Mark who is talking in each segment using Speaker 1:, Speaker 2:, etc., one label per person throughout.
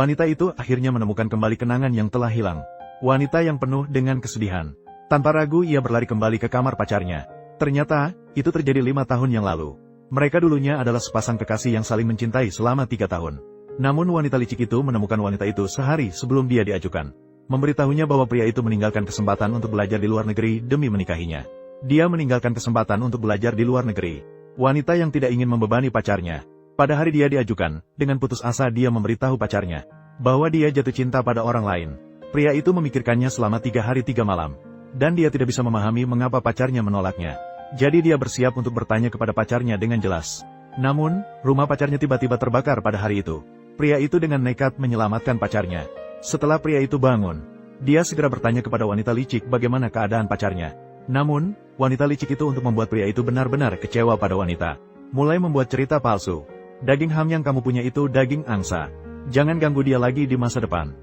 Speaker 1: Wanita itu akhirnya menemukan kembali kenangan yang telah hilang. Wanita yang penuh dengan kesedihan. Tanpa ragu ia berlari kembali ke kamar pacarnya. Ternyata, itu terjadi 5 tahun yang lalu. Mereka dulunya adalah sepasang kekasih yang saling mencintai selama 3 tahun. Namun wanita licik itu menemukan wanita itu sehari sebelum dia diajukan. Memberitahunya bahwa pria itu meninggalkan kesempatan untuk belajar di luar negeri demi menikahinya. Dia meninggalkan kesempatan untuk belajar di luar negeri. Wanita yang tidak ingin membebani pacarnya. Pada hari dia diajukan, dengan putus asa dia memberitahu pacarnya bahwa dia jatuh cinta pada orang lain. Pria itu memikirkannya selama 3 hari 3 malam. Dan dia tidak bisa memahami mengapa pacarnya menolaknya. Jadi dia bersiap untuk bertanya kepada pacarnya dengan jelas. Namun, rumah pacarnya tiba-tiba terbakar pada hari itu. Pria itu dengan nekat menyelamatkan pacarnya. Setelah pria itu bangun, dia segera bertanya kepada wanita licik bagaimana keadaan pacarnya. Namun, wanita licik itu untuk membuat pria itu benar-benar kecewa pada wanita. Mulai membuat cerita palsu. Daging ham yang kamu punya itu daging angsa. Jangan ganggu dia lagi di masa depan.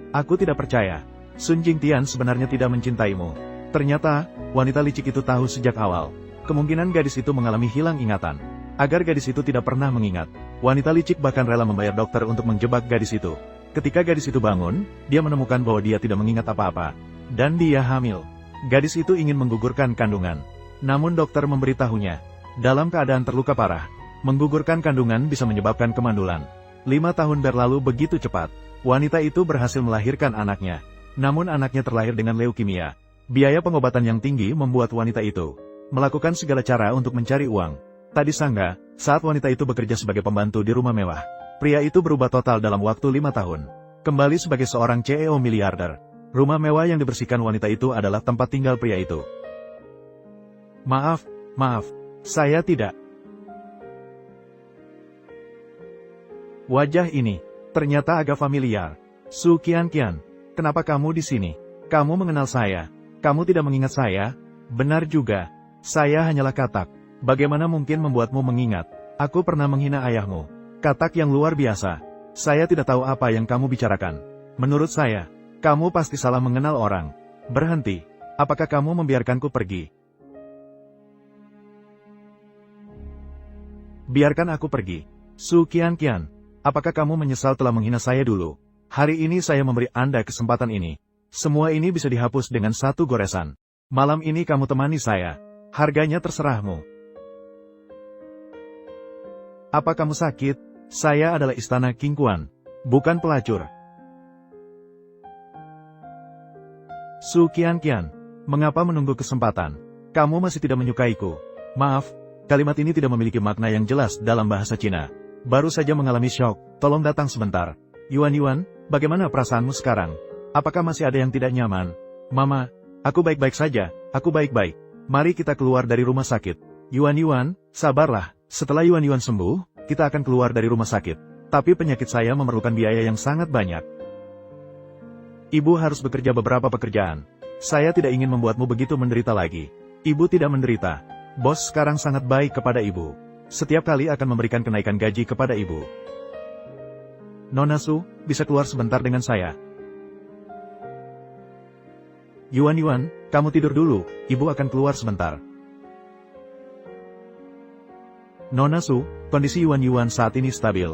Speaker 1: Aku tidak percaya. Sun Jingtian sebenarnya tidak mencintaimu. Ternyata, wanita licik itu tahu sejak awal. Kemungkinan gadis itu mengalami hilang ingatan. Agar gadis itu tidak pernah mengingat, wanita licik bahkan rela membayar dokter untuk menjebak gadis itu. Ketika gadis itu bangun, dia menemukan bahwa dia tidak mengingat apa-apa. Dan dia hamil. Gadis itu ingin menggugurkan kandungan. Namun dokter memberitahunya, dalam keadaan terluka parah, menggugurkan kandungan bisa menyebabkan kemandulan. 5 tahun berlalu begitu cepat. Wanita itu berhasil melahirkan anaknya. Namun anaknya terlahir dengan leukemia. Biaya pengobatan yang tinggi membuat wanita itu melakukan segala cara untuk mencari uang. Tak disangka, saat wanita itu bekerja sebagai pembantu di rumah mewah, pria itu berubah total dalam waktu 5 tahun. Kembali sebagai seorang CEO miliarder. Rumah mewah yang dibersihkan wanita itu adalah tempat tinggal pria itu. Maaf, saya tidak. Wajah ini ternyata agak familiar. Su Qianqian. Kenapa kamu di sini? Kamu mengenal saya. Kamu tidak mengingat saya? Benar juga. Saya hanyalah Katak. Bagaimana mungkin membuatmu mengingat? Aku pernah menghina ayahmu. Katak yang luar biasa. Saya tidak tahu apa yang kamu bicarakan. Menurut saya, kamu pasti salah mengenal orang. Berhenti. Apakah kamu membiarkanku pergi? Biarkan aku pergi. Su Qianqian. Apakah kamu menyesal telah menghina saya dulu? Hari ini saya memberi Anda kesempatan ini. Semua ini bisa dihapus dengan satu goresan. Malam ini kamu temani saya. Harganya terserahmu. Apa kamu sakit? Saya adalah istana King Kuan, bukan pelacur. Su Qianqian, mengapa menunggu kesempatan? Kamu masih tidak menyukaiku. Maaf, kalimat ini tidak memiliki makna yang jelas dalam bahasa Cina. Baru saja mengalami syok, tolong datang sebentar. Yuan, bagaimana perasaanmu sekarang? Apakah masih ada yang tidak nyaman? Mama, aku baik-baik saja, aku baik-baik. Mari kita keluar dari rumah sakit. Yuan, sabarlah. Setelah Yuan sembuh, kita akan keluar dari rumah sakit. Tapi penyakit saya memerlukan biaya yang sangat banyak. Ibu harus bekerja beberapa pekerjaan. Saya tidak ingin membuatmu begitu menderita lagi. Ibu tidak menderita. Bos sekarang sangat baik kepada ibu. Setiap kali akan memberikan kenaikan gaji kepada ibu. Nona Su, bisa keluar sebentar dengan saya. Yuan, kamu tidur dulu, ibu akan keluar sebentar. Nona Su, kondisi Yuan saat ini stabil.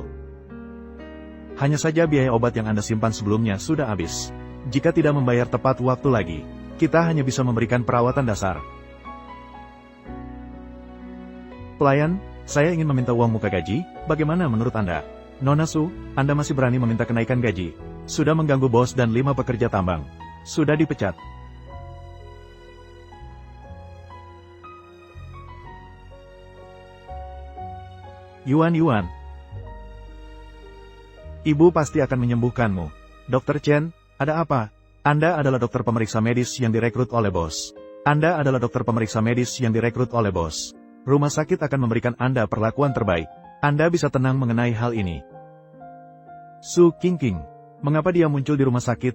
Speaker 1: Hanya saja biaya obat yang Anda simpan sebelumnya sudah habis. Jika tidak membayar tepat waktu lagi, kita hanya bisa memberikan perawatan dasar. Pelayan, saya ingin meminta uang muka gaji, bagaimana menurut Anda? Nona Su, Anda masih berani meminta kenaikan gaji. Sudah mengganggu bos dan 5 pekerja tambang. Sudah dipecat. Yuan. Ibu pasti akan menyembuhkanmu. Dr. Chen, ada apa? Anda adalah dokter pemeriksa medis yang direkrut oleh bos. Anda adalah dokter pemeriksa medis yang direkrut oleh bos. Rumah sakit akan memberikan Anda perlakuan terbaik. Anda bisa tenang mengenai hal ini. Su Qingqing, mengapa dia muncul di rumah sakit?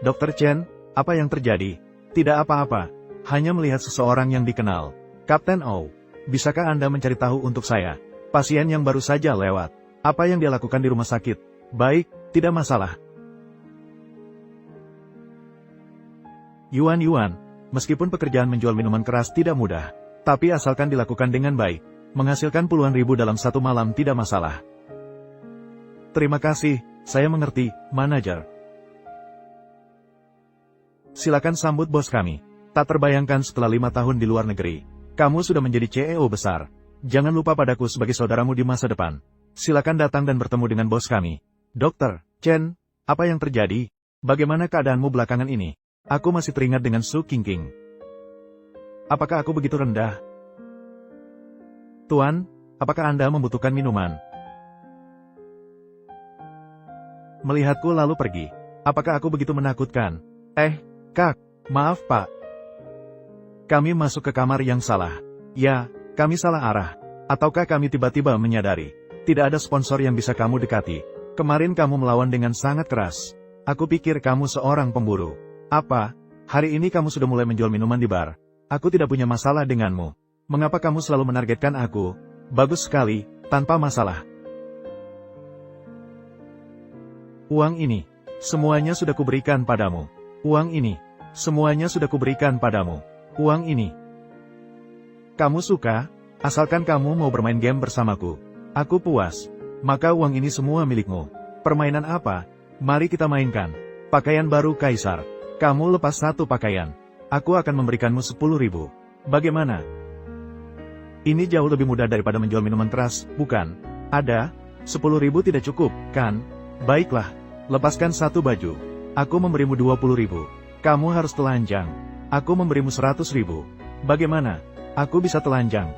Speaker 1: Dr. Chen, apa yang terjadi? Tidak apa-apa, hanya melihat seseorang yang dikenal. Kapten O, bisakah Anda mencari tahu untuk saya? Pasien yang baru saja lewat. Apa yang dia lakukan di rumah sakit? Baik, tidak masalah. Yuan, meskipun pekerjaan menjual minuman keras tidak mudah, tapi asalkan dilakukan dengan baik, menghasilkan puluhan ribu dalam satu malam tidak masalah. Terima kasih, saya mengerti, manajer. Silakan sambut bos kami. Tak terbayangkan setelah 5 tahun di luar negeri, kamu sudah menjadi CEO besar. Jangan lupa padaku sebagai saudaramu di masa depan. Silakan datang dan bertemu dengan bos kami. Dokter, Chen, apa yang terjadi? Bagaimana keadaanmu belakangan ini? Aku masih teringat dengan Su Qingqing. Apakah aku begitu rendah? Tuan, apakah Anda membutuhkan minuman? Melihatku lalu pergi. Apakah aku begitu menakutkan? Kak, maaf Pak. Kami masuk ke kamar yang salah. Ya, kami salah arah. Ataukah kami tiba-tiba menyadari, tidak ada sponsor yang bisa kamu dekati. Kemarin kamu melawan dengan sangat keras. Aku pikir kamu seorang pemburu. Apa? Hari ini kamu sudah mulai menjual minuman di bar. Aku tidak punya masalah denganmu. Mengapa kamu selalu menargetkan aku? Bagus sekali, tanpa masalah. Uang ini, semuanya sudah kuberikan padamu. Uang ini, semuanya sudah kuberikan padamu. Uang ini. Kamu suka? Asalkan kamu mau bermain game bersamaku. Aku puas. Maka uang ini semua milikmu. Permainan apa? Mari kita mainkan. Pakaian baru Kaisar. Kamu lepas satu pakaian. Aku akan memberikanmu 10.000. Bagaimana? Ini jauh lebih mudah daripada menjual minuman keras, bukan? Ada? 10.000 tidak cukup, kan? Baiklah. Lepaskan satu baju. Aku memberimu 20.000. Kamu harus telanjang. Aku memberimu 100.000. Bagaimana? Aku bisa telanjang.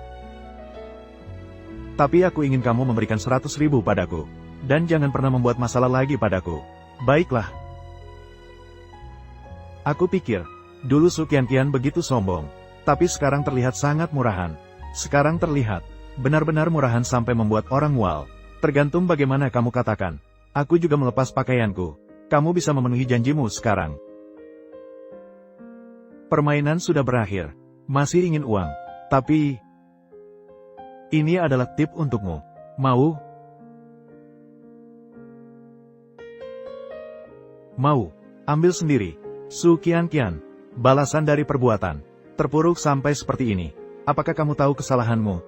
Speaker 1: Tapi aku ingin kamu memberikan 100.000 padaku. Dan jangan pernah membuat masalah lagi padaku. Baiklah. Aku pikir, dulu Su Qianqian begitu sombong. Tapi sekarang terlihat sangat murahan. Sekarang terlihat, benar-benar murahan sampai membuat orang mual. Tergantung bagaimana kamu katakan. Aku juga melepas pakaianku. Kamu bisa memenuhi janjimu sekarang. Permainan sudah berakhir. Masih ingin uang. Tapi, ini adalah tip untukmu. Mau? Mau. Ambil sendiri. Su Qianqian. Balasan dari perbuatan. Terpuruk sampai seperti ini. Apakah kamu tahu kesalahanmu?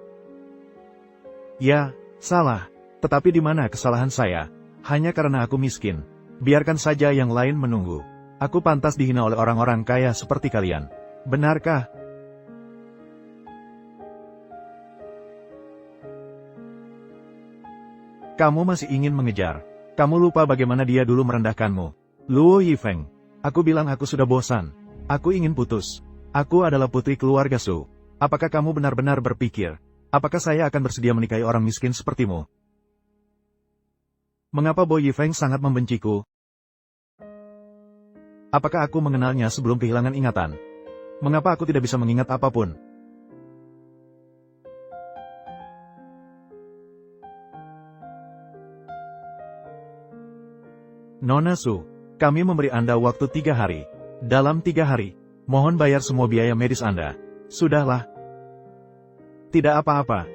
Speaker 1: Ya, salah. Tetapi di mana kesalahan saya? Hanya karena aku miskin. Biarkan saja yang lain menunggu. Aku pantas dihina oleh orang-orang kaya seperti kalian. Benarkah? Kamu masih ingin mengejar. Kamu lupa bagaimana dia dulu merendahkanmu. Luo Yifeng. Aku bilang aku sudah bosan. Aku ingin putus. Aku adalah putri keluarga Su. Apakah kamu benar-benar berpikir, apakah saya akan bersedia menikahi orang miskin sepertimu? Mengapa Bo Yifeng sangat membenciku? Apakah aku mengenalnya sebelum kehilangan ingatan? Mengapa aku tidak bisa mengingat apapun? Nona Su, kami memberi Anda waktu 3 hari. Dalam 3 hari, mohon bayar semua biaya medis Anda. Sudahlah. Tidak apa-apa,